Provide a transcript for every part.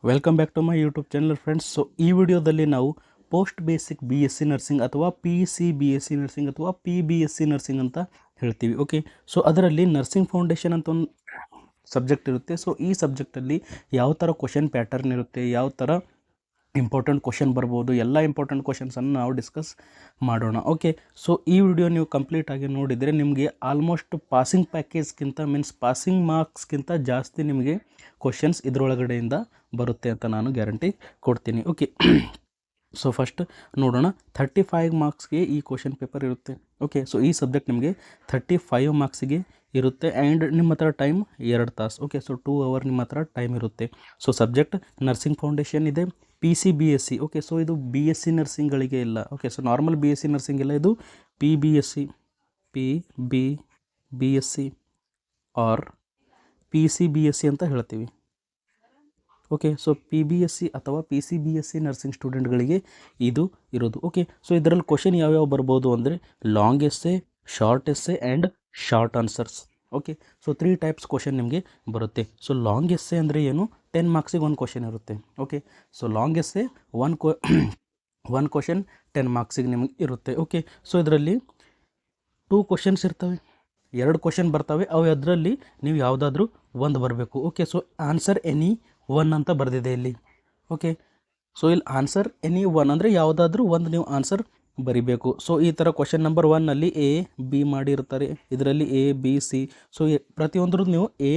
Welcome back to my YouTube channel friends. So ಈ ವಿಡಿಯೋದಲ್ಲಿ ನಾವು post basic B S C nursing ಅಥವಾ P C B S C nursing ಅಥವಾ P B S C nursing ಅಂತ ಹೇಳ್ತೀವಿ. Okay, so ಅದರಲ್ಲಿ nursing foundation ಅಂತ ಒಂದು ಸಬ್ಜೆಕ್ಟ್ ಇರುತ್ತೆ. ಸೊ ಈ ಸಬ್ಜೆಕ್ಟಲ್ಲಿ ಯಾವ ಥರ ಕ್ವಶನ್ ಪ್ಯಾಟರ್ನ್ ಇರುತ್ತೆ, ಯಾವ ಥರ ಇಂಪಾರ್ಟೆಂಟ್ ಕ್ವಶನ್ ಬರ್ಬೋದು, ಎಲ್ಲ ಇಂಪಾರ್ಟೆಂಟ್ ಕ್ವಶನ್ಸನ್ನು ನಾವು ಡಿಸ್ಕಸ್ ಮಾಡೋಣ. ಓಕೆ, ಸೊ ಈ ವಿಡಿಯೋ ನೀವು ಕಂಪ್ಲೀಟಾಗಿ ನೋಡಿದರೆ ನಿಮಗೆ ಆಲ್ಮೋಸ್ಟ್ ಪಾಸಿಂಗ್ ಪ್ಯಾಕೇಜ್ಗಿಂತ ಮೀನ್ಸ್ ಪಾಸಿಂಗ್ ಮಾರ್ಕ್ಸ್ಗಿಂತ ಜಾಸ್ತಿ ನಿಮಗೆ ಕ್ವಶನ್ಸ್ ಇದರೊಳಗಡೆಯಿಂದ ಬರುತ್ತೆ ಅಂತ ನಾನು ಗ್ಯಾರಂಟಿ ಕೊಡ್ತೀನಿ. ಓಕೆ, ಸೊ ಫಸ್ಟ್ ನೋಡೋಣ. 35 ಮಾರ್ಕ್ಸ್ಗೆ ಈ ಕ್ವಶನ್ ಪೇಪರ್ ಇರುತ್ತೆ. ಓಕೆ, ಸೊ ಈ ಸಬ್ಜೆಕ್ಟ್ ನಿಮಗೆ 35 ಮಾರ್ಕ್ಸಿಗೆ ಇರುತ್ತೆ ಆ್ಯಂಡ್ ನಿಮ್ಮ ಹತ್ರ ಟೈಮ್ 2 ತಾಸು. ಓಕೆ, ಸೊ 2 ಅವರ್ ನಿಮ್ಮ ಹತ್ರ ಟೈಮ್ ಇರುತ್ತೆ. ಸೊ ಸಬ್ಜೆಕ್ಟ್ ನರ್ಸಿಂಗ್ ಫೌಂಡೇಶನ್ ಇದೆ, P C B S C. Okay, so ಇದು ಬಿ ಎಸ್ ಸಿ ನರ್ಸಿಂಗ್ಗಳಿಗೆ ಇಲ್ಲ. Okay, so normal B S C nursing ಇಲ್ಲ, ಇದು P B S C, B S C or P C B S C ಅಂತ ಹೇಳ್ತೀವಿ. Okay, so P B S C ಅಥವಾ P C B S C nursing ಸ್ಟೂಡೆಂಟ್ಗಳಿಗೆ ಇದು ಇರೋದು. Okay, so ಇದರಲ್ಲಿ question ಯಾವ್ಯಾವ ಬರ್ಬೋದು ಅಂದರೆ long essay, short essay and short answers. Okay, so 3 types question ನಿಮಗೆ ಬರುತ್ತೆ. ಸೊ ಲಾಂಗ್ ಎಸ್ಸೆ ಅಂದರೆ ಏನು, 10 ಮಾರ್ಕ್ಸಿಗೆ ಒಂದು ಕ್ವಶನ್ ಇರುತ್ತೆ. Okay, so long essay one question 10 ಮಾರ್ಕ್ಸಿಗೆ ನಿಮಗೆ ಇರುತ್ತೆ. ಓಕೆ, ಸೊ ಇದರಲ್ಲಿ 2 ಕ್ವಶನ್ಸ್ ಇರ್ತವೆ, 2 ಕ್ವಶನ್ ಬರ್ತವೆ. ಅವು ಅದರಲ್ಲಿ ನೀವು ಯಾವುದಾದ್ರೂ ಒಂದು ಬರಬೇಕು. Okay, so answer any one ಅಂತ ಬರೆದಿದೆ ಇಲ್ಲಿ. ಓಕೆ, ಸೊ ಇಲ್ಲಿ ಆನ್ಸರ್ ಎನಿ ಒನ್ ಅಂದರೆ ಯಾವುದಾದ್ರೂ ಒಂದು ನೀವು ಆನ್ಸರ್ ಬರಿಬೇಕು. ಸೊ ಈ ಥರ ಕ್ವಶನ್ ನಂಬರ್ 1ನಲ್ಲಿ ಎ ಬಿ ಮಾಡಿರ್ತಾರೆ, ಇದರಲ್ಲಿ ಎ ಬಿ ಸಿ. ಸೊ ಪ್ರತಿಯೊಂದ್ರದ್ದು ನೀವು A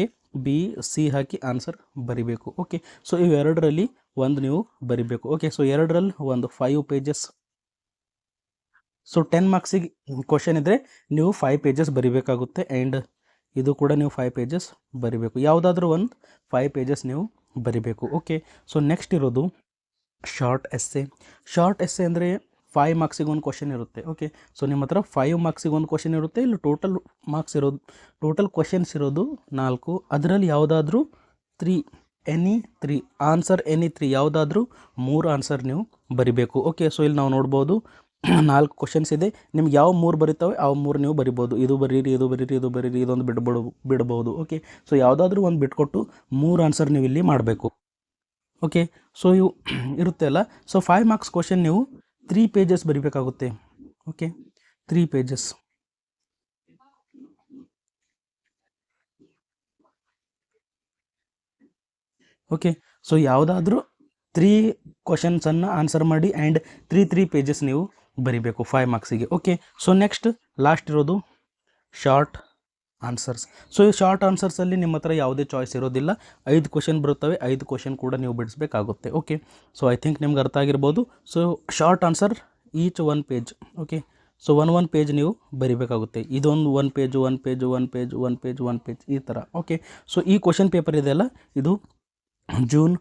B C hockey answer ಬರಿಬೇಕು. ಓಕೆ, ಸೊ ಇವೆರಡರಲ್ಲಿ ಒಂದು ನೀವು ಬರಿಬೇಕು. ಓಕೆ, ಸೊ ಎರಡರಲ್ಲಿ ಒಂದು 5 ಪೇಜಸ್. ಸೊ 10 ಮಾರ್ಕ್ಸಿಗೆ ಕ್ವಶನ್ ಇದ್ದರೆ ನೀವು 5 ಪೇಜಸ್ ಬರಿಬೇಕಾಗುತ್ತೆ ಆ್ಯಂಡ್ ಇದು ಕೂಡ ನೀವು 5 ಪೇಜಸ್ ಬರಿಬೇಕು. ಯಾವುದಾದ್ರೂ ಒಂದು 5 ಪೇಜಸ್ ನೀವು ಬರಿಬೇಕು. ಓಕೆ, ಸೊ ನೆಕ್ಸ್ಟ್ ಇರೋದು ಶಾರ್ಟ್ ಎಸ್ಸೆ. ಶಾರ್ಟ್ ಎಸ್ಸೆ ಅಂದರೆ 5 ಮಾರ್ಕ್ಸಿಗೆ ಒಂದು ಕ್ವಶನ್ ಇರುತ್ತೆ. ಓಕೆ, ಸೊ ನಿಮ್ಮ ಹತ್ರ 5 ಮಾರ್ಕ್ಸಿಗೆ ಒಂದು ಕ್ವಶನ್ ಇರುತ್ತೆ. ಇಲ್ಲಿ ಟೋಟಲ್ ಮಾರ್ಕ್ಸ್ ಇರೋದು, ಟೋಟಲ್ ಕ್ವಶನ್ಸ್ ಇರೋದು 4. ಅದರಲ್ಲಿ ಯಾವುದಾದ್ರೂ 3 ಆನ್ಸರ್ ಎನಿ 3 ಯಾವುದಾದ್ರೂ 3 ಆನ್ಸರ್ ನೀವು ಬರಿಬೇಕು. ಓಕೆ, ಸೊ ಇಲ್ಲಿ ನಾವು ನೋಡ್ಬೋದು 4 ಕ್ವಶನ್ಸ್ ಇದೆ. ನಿಮ್ಗೆ ಯಾವ 3 ಬರೀತಾವೆ ಆ 3 ನೀವು ಬರಿಬೋದು. ಇದು ಬರೀರಿ, ಇದು ಬರೀರಿ, ಇದು ಬರೀರಿ, ಇದೊಂದು ಬಿಡ್ಬೋದು. ಓಕೆ, ಸೊ ಯಾವುದಾದ್ರೂ ಒಂದು ಬಿಟ್ಕೊಟ್ಟು 3 ಆನ್ಸರ್ ನೀವು ಇಲ್ಲಿ ಮಾಡಬೇಕು. ಓಕೆ, ಸೊ ಇವು ಇರುತ್ತೆ ಅಲ್ಲ. ಸೊ 5 ಮಾರ್ಕ್ಸ್ ಕ್ವಶನ್ ನೀವು 3 ಪೇಜಸ್ ಬರಿಬೇಕಾಗುತ್ತೆ. Okay, 3 pages. ಓಕೆ, ಸೊ ಯಾವುದಾದ್ರೂ 3 ಕ್ವಶನ್ಸನ್ನು ಆನ್ಸರ್ ಮಾಡಿ ಆ್ಯಂಡ್ 3 ಪೇಜಸ್ ನೀವು ಬರಿಬೇಕು 5 ಮಾರ್ಕ್ಸಿಗೆ. ಓಕೆ, ಸೊ ನೆಕ್ಸ್ಟ್ ಲಾಸ್ಟ್ ಇರೋದು ಶಾರ್ಟ್ ಆನ್ಸರ್ಸ್. ಸೊ ಈ ಶಾರ್ಟ್ ಆನ್ಸರ್ಸಲ್ಲಿ ನಿಮ್ಮ ಹತ್ರ ಯಾವುದೇ ಚಾಯ್ಸ್ ಇರೋದಿಲ್ಲ. 5 ಕ್ವಶನ್ ಬರುತ್ತವೆ, 5 ಕ್ವಶನ್ ಕೂಡ ನೀವು ಬಿಡಿಸ್ಬೇಕಾಗುತ್ತೆ. ಓಕೆ, ಸೊ ಐ ಥಿಂಕ್ ನಿಮ್ಗೆ ಅರ್ಥ ಆಗಿರ್ಬೋದು. So short answer each 1 page. Okay, so one page ನೀವು ಬರಿಬೇಕಾಗುತ್ತೆ. ಇದೊಂದು 1 ಪೇಜ್ ಈ ಥರ. ಓಕೆ, ಸೊ ಈ ಕ್ವಶನ್ ಪೇಪರ್ ಇದೆಯಲ್ಲ, ಇದು ಜೂನ್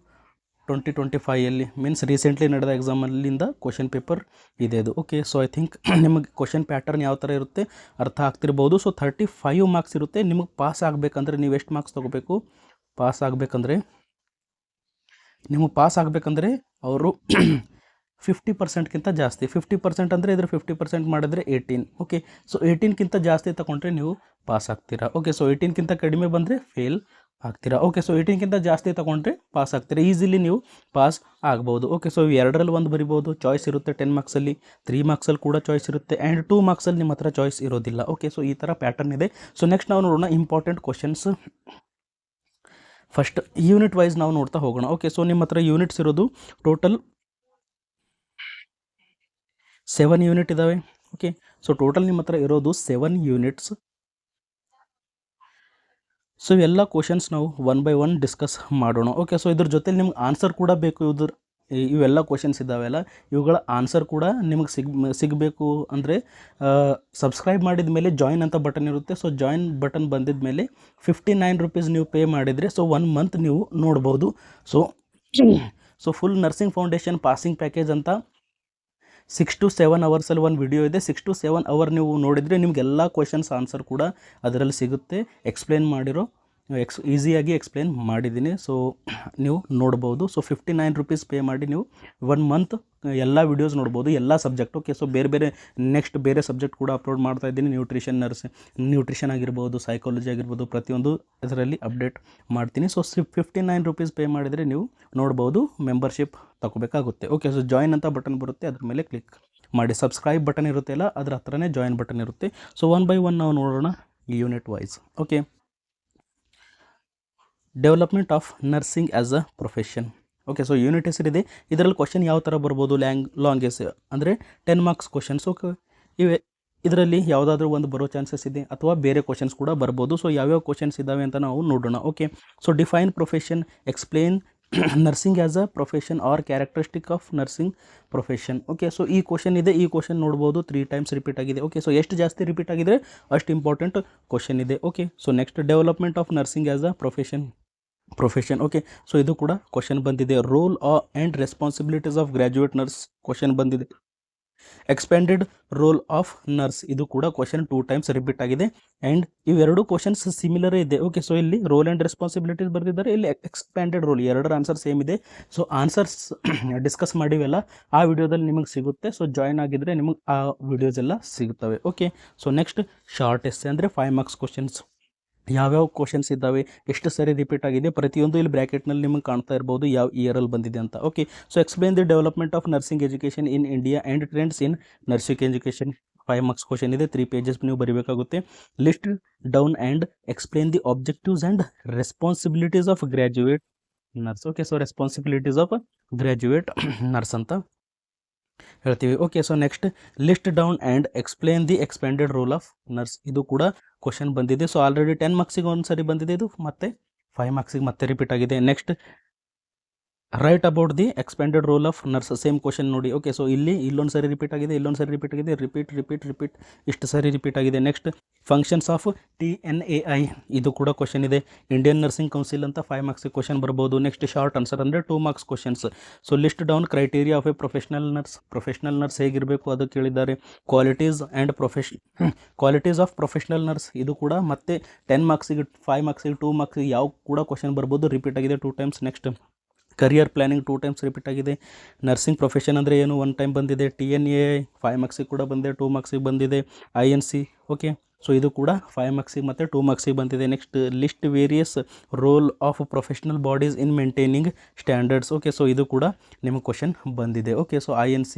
2025 ಮೀನ್ಸ್ ರೀಸೆಂಟ್ಲಿ ನಡೆದ ಎಕ್ಸಾಮಲ್ಲಿಂದ ಕ್ವಶನ್ ಪೇಪರ್ ಇದೆ ಅದು. ಓಕೆ, ಸೊ ಐ ಥಿಂಕ್ ನಿಮಗೆ ಕ್ವಶನ್ ಪ್ಯಾಟರ್ನ್ ಯಾವ ಥರ ಇರುತ್ತೆ ಅರ್ಥ ಆಗ್ತಿರ್ಬೋದು. ಸೊ 35 ಮಾರ್ಕ್ಸ್ ಇರುತ್ತೆ. ನಿಮಗೆ ಪಾಸ್ ಆಗಬೇಕಂದ್ರೆ ನೀವು ಎಷ್ಟು ಮಾರ್ಕ್ಸ್ ತೊಗೋಬೇಕು? ಪಾಸ್ ಆಗಬೇಕಂದ್ರೆ ಅವರು 50%ಗಿಂತ ಜಾಸ್ತಿ, 50% ಅಂದರೆ ಇದ್ರ 50% ಮಾಡಿದ್ರೆ 18. ಓಕೆ, ಸೊ 18ಕ್ಕಿಂತ ಜಾಸ್ತಿ ತಗೊಂಡ್ರೆ ನೀವು ಪಾಸ್ ಆಗ್ತೀರಾ. ಓಕೆ, ಸೊ 18ಕ್ಕಿಂತ ಕಡಿಮೆ ಬಂದರೆ ಫೇಲ್ ಆಗ್ತೀರಾ. ಓಕೆ, ಸೊ 18ಕ್ಕಿಂತ ಜಾಸ್ತಿ ತಗೊಂಡ್ರೆ ಪಾಸ್ ಆಗ್ತೀರಾ, ಈಸಿಲಿ ನೀವು ಪಾಸ್ ಆಗ್ಬೋದು. ಓಕೆ, ಸೊ ಎರಡರಲ್ಲಿ ಒಂದು ಬರಿಬೋದು, ಚಾಯ್ಸ್ ಇರುತ್ತೆ. 10 ಮಾರ್ಕ್ಸಲ್ಲಿ 3 ಮಾರ್ಕ್ಸಲ್ಲಿ ಕೂಡ ಚಾಯ್ಸ್ ಇರುತ್ತೆ ಆ್ಯಂಡ್ 2 ಮಾರ್ಕ್ಸಲ್ಲಿ ನಿಮ್ಮ ಹತ್ರ ಚಾಯ್ಸ್ ಇರೋದಿಲ್ಲ. ಓಕೆ, ಸೊ ಈ ಥರ ಪ್ಯಾಟರ್ನ್ ಇದೆ. ಸೊ ನೆಕ್ಸ್ಟ್ ನಾವು ನೋಡೋಣ important questions. First unit wise ನಾವು ನೋಡ್ತಾ ಹೋಗೋಣ. ಓಕೆ, ಸೊ ನಿಮ್ಮ ಹತ್ರ ಯೂನಿಟ್ಸ್ ಇರೋದು ಟೋಟಲ್ 7 ಯೂನಿಟ್ ಇದ್ದಾವೆ. ಓಕೆ, ಸೊ ಟೋಟಲ್ ನಿಮ್ಮ ಹತ್ರ ಇರೋದು 7 ಯೂನಿಟ್ಸ್. ಸೊ ಇವೆಲ್ಲ ಕ್ವಶನ್ಸ್ ನಾವು 1 ಬೈ 1 ಡಿಸ್ಕಸ್ ಮಾಡೋಣ. ಓಕೆ, ಸೊ ಇದ್ರ ಜೊತೆಲಿ ನಿಮ್ಗೆ ಆನ್ಸರ್ ಕೂಡ ಬೇಕು. ಇವೆಲ್ಲ ಕ್ವಶನ್ಸ್ ಇದ್ದಾವೆಲ್ಲ, ಇವುಗಳ ಆನ್ಸರ್ ಕೂಡ ನಿಮಗೆ ಸಿಗಬೇಕು ಅಂದರೆ ಸಬ್ಸ್ಕ್ರೈಬ್ ಮಾಡಿದ ಮೇಲೆ ಜಾಯಿನ್ ಅಂತ ಬಟನ್ ಇರುತ್ತೆ. ಸೊ ಜಾಯಿನ್ ಬಟನ್ ಬಂದಿದ ಮೇಲೆ 59 ರುಪೀಸ್ ನೀವು ಪೇ ಮಾಡಿದರೆ ಸೊ 1 ಮಂತ್ ನೀವು ನೋಡ್ಬೋದು. So full nursing foundation passing package ಅಂತ 6 to 7 ಅವರ್ಸಲ್ಲಿ ಒಂದು ವಿಡಿಯೋ ಇದೆ. 6 to 7 ಅವರ್ ನೀವು ನೋಡಿದರೆ ನಿಮಗೆಲ್ಲ ಕ್ವಶನ್ಸ್ ಆನ್ಸರ್ ಕೂಡ ಅದರಲ್ಲಿ ಸಿಗುತ್ತೆ, ಎಕ್ಸ್ಪ್ಲೇನ್ ಮಾಡಿರೋ ಈಸಿಯಾಗಿ ಎಕ್ಸ್ಪ್ಲೇನ್ ಮಾಡಿದ್ದೀನಿ. ಸೊ ನೀವು ನೋಡ್ಬೋದು. ಸೊ 59 ರೂಪೀಸ್ ಪೇ ಮಾಡಿ ನೀವು 1 ಮಂತ್ ಎಲ್ಲ ವೀಡಿಯೋಸ್ ನೋಡ್ಬೋದು, ಎಲ್ಲ ಸಬ್ಜೆಕ್ಟ್. ಓಕೆ, ಸೊ ಬೇರೆ ನೆಕ್ಸ್ಟ್ ಬೇರೆ ಸಬ್ಜೆಕ್ಟ್ ಕೂಡ ಅಪ್ಲೋಡ್ ಮಾಡ್ತಾ ಇದ್ದೀನಿ. ನ್ಯೂಟ್ರಿಷನ್ ಆಗಿರ್ಬೋದು, ಸೈಕಾಲಜಿ ಆಗಿರ್ಬೋದು, ಪ್ರತಿಯೊಂದು ಇದರಲ್ಲಿ ಅಪ್ಡೇಟ್ ಮಾಡ್ತೀನಿ. ಸೊ 59 ರೂಪೀಸ್ ಪೇ ಮಾಡಿದರೆ ನೀವು ನೋಡ್ಬೋದು, ಮೆಂಬರ್ಶಿಪ್ ತಗೋಬೇಕಾಗುತ್ತೆ. ಓಕೆ, ಸೊ ಜಾಯಿನ್ ಅಂತ ಬಟನ್ ಬರುತ್ತೆ, ಅದ್ರ ಮೇಲೆ ಕ್ಲಿಕ್ ಮಾಡಿ. ಸಬ್ಸ್ಕ್ರೈಬ್ ಬಟನ್ ಇರುತ್ತೆ ಅಲ್ಲ, ಅದ್ರ ಹತ್ರನೇ ಜಾಯಿನ್ ಬಟನ್ ಇರುತ್ತೆ. ಸೊ 1 by 1 ನಾವು ನೋಡೋಣ unit wise. Okay, development of nursing as a profession. Okay, so unit ಹೆಸರಿದೆ. ಇದರಲ್ಲಿ ಕ್ವಶನ್ ಯಾವ ಥರ ಬರ್ಬೋದು, ಲಾಂಗೆಸ್ ಅಂದರೆ 10 ಮಾರ್ಕ್ಸ್ ಕ್ವಶನ್ಸ್. ಓಕೆ, ಇದರಲ್ಲಿ ಯಾವುದಾದ್ರೂ ಒಂದು ಬರೋ ಚಾನ್ಸಸ್ ಇದೆ, ಅಥವಾ ಬೇರೆ ಕ್ವಶನ್ಸ್ ಕೂಡ ಬರ್ಬೋದು. ಸೊ ಯಾವ್ಯಾವ ಕ್ವಶನ್ಸ್ ಇದ್ದಾವೆ ಅಂತ ನಾವು ನೋಡೋಣ. Okay, so define profession, explain nursing as a profession or characteristic of nursing profession. Okay, so ಈ ಕ್ವಶನ್ ಇದೆ, ಈ ಕ್ವಶನ್ ನೋಡ್ಬೋದು 3 ಟೈಮ್ಸ್ ರಿಪೀಟ್ ಆಗಿದೆ. ಓಕೆ, ಸೊ ಎಷ್ಟು ಜಾಸ್ತಿ ರಿಪೀಟ್ ಆಗಿದ್ರೆ ಅಷ್ಟು ಇಂಪಾರ್ಟೆಂಟ್ ಕ್ವಶನ್ ಇದೆ. Okay, so next development of nursing as a profession. Okay, so ಇದು ಕೂಡ ಕ್ವಶನ್ ಬಂದಿದೆ. Role and responsibilities of graduate nurse question ಬಂದಿದೆ. ಎಕ್ಸ್ಪ್ಯಾಂಡೆಡ್ ರೋಲ್ ಆಫ್ ನರ್ಸ್, ಇದು ಕೂಡ ಕ್ವಶನ್ 2 ಟೈಮ್ಸ್ ರಿಪೀಟ್ ಆಗಿದೆ. ಆ್ಯಂಡ್ ಇವೆರಡು ಕ್ವಶನ್ಸ್ ಸಿಮಿಲರೇ ಇದೆ. ಓಕೆ, ಸೊ ಇಲ್ಲಿ ರೋಲ್ ಆ್ಯಂಡ್ ರೆಸ್ಪಾನ್ಸಿಬಿಲಿಟೀಸ್ ಬರೆದಿದ್ದಾರೆ, ಇಲ್ಲಿ ಎಕ್ಸ್ಪ್ಯಾಂಡೆಡ್ ರೋಲ್, ಎರಡರ ಆನ್ಸರ್ ಸೇಮ್ ಇದೆ. ಸೊ ಆನ್ಸರ್ಸ್ ಡಿಸ್ಕಸ್ ಮಾಡಿವೆಲ್ಲ ಆ ವಿಡಿಯೋದಲ್ಲಿ ನಿಮಗೆ ಸಿಗುತ್ತೆ. ಸೊ ಜಾಯ್ನ್ ಆಗಿದ್ದರೆ ನಿಮಗೆ ಆ ವಿಡಿಯೋಸ್ ಎಲ್ಲ ಸಿಗುತ್ತವೆ. Okay, so next short essay ಅಂದರೆ 5 ಮಾರ್ಕ್ಸ್ ಕ್ವಶನ್ಸ್. ಯಾವ್ಯಾವ ಕ್ವಶನ್ಸ್ ಇದ್ದಾವೆ, ಎಷ್ಟು ಸರಿ ರಿಪೀಟ್ ಆಗಿದೆ, ಪ್ರತಿಯೊಂದು ಇಲ್ಲಿ ಬ್ರ್ಯಾಕೆಟ್ನಲ್ಲಿ ನಿಮಗೆ ಕಾಣ್ತಾ ಇರ್ಬೋದು ಯಾವ ಇಯರಲ್ಲಿ ಬಂದಿದೆ ಅಂತ. Okay, so explain the development of nursing education in India and trends in nursing education. 5 marks question ಇದೆ, 3 ಪೇಜಸ್ ನೀವು ಬರೀಬೇಕಾಗುತ್ತೆ. List down and explain the objectives and responsibilities of graduate nurse. Okay, so responsibilities of graduate nurse ಅಂತ ಹೇಳ್ತೀವಿ. Okay, so next list down and explain the expanded role of nurse, ಇದು ಕೂಡ question ಬಂದಿದೆ. So already 10 ಮಾರ್ಕ್ಸಿಗೆ ಒಂದು ಸರಿ ಬಂದಿದೆ, ಇದು ಮತ್ತೆ 5 ಮಾರ್ಕ್ಸಿಗೆ ಮತ್ತೆ ರಿಪೀಟ್ ಆಗಿದೆ. Next write about the expanded role of nurse, same question ನೋಡಿ. ಓಕೆ, ಸೊ ಇಲ್ಲೊಂದು ಸರಿ ರಿಪೀಟ್ ಆಗಿದೆ, ಇಲ್ಲೊಂದು ಸರಿ ರಿಪೀಟ್ ಆಗಿದೆ, ರಿಪೀಟ್ ಇಷ್ಟು ಸರಿ ರಿಪೀಟ್ ಆಗಿದೆ. ನೆಕ್ಸ್ಟ್ ಫಂಕ್ಷನ್ಸ್ ಆಫ್ TNAI, ಇದು ಕೂಡ ಕ್ವಶನ್ ಇದೆ. ಇಂಡಿಯನ್ ನರ್ಸಿಂಗ್ ಕೌನ್ಸಿಲ್ ಅಂತ 5 ಮಾರ್ಕ್ಸಿಗೆ ಕ್ವಶನ್ ಬರ್ಬೋದು. ನೆಕ್ಸ್ಟ್ ಶಾರ್ಟ್ ಆನ್ಸರ್ ಅಂದರೆ 2 marks questions. So list down criteria of A professional nurse ಹೇಗಿರಬೇಕು ಅದು ಕೇಳಿದ್ದಾರೆ. ಕ್ವಾಲಿಟೀಸ್ ಆಫ್ ಪ್ರೊಫೆಷನಲ್ ನರ್ಸ್, ಇದು ಕೂಡ ಮತ್ತೆ 10 ಮಾರ್ಕ್ಸಿಗೆ 5 ಮಾರ್ಕ್ಸಿಗೆ 2 ಮಾರ್ಕ್ಸಿಗೆ ಯಾವ ಕೂಡ ಕ್ವಶನ್ ಬರ್ಬೋದು, ರಿಪೀಟ್ ಆಗಿದೆ 2 times. Next career planning 2 times repeat ಆಗಿದೆ. ನರ್ಸಿಂಗ್ ಪ್ರೊಫೆಷನ್ ಅಂದರೆ ಏನು 1 ಟೈಮ್ ಬಂದಿದೆ. TNAI 5 ಮಾರ್ಕ್ಸಿಗೆ ಕೂಡ ಬಂದಿದೆ, 2 ಮಾರ್ಕ್ಸಿಗೆ ಬಂದಿದೆ. INC ಓಕೆ, ಸೊ ಇದು ಕೂಡ 5 ಮಾರ್ಕ್ಸಿಗೆ ಮತ್ತು 2 ಮಾರ್ಕ್ಸಿಗೆ ಬಂದಿದೆ. Next list various role of professional bodies in maintaining standards. Okay, so ಇದು ಕೂಡ ನಿಮಗೆ ಕ್ವಶನ್ ಬಂದಿದೆ. ಓಕೆ, ಸೊ INC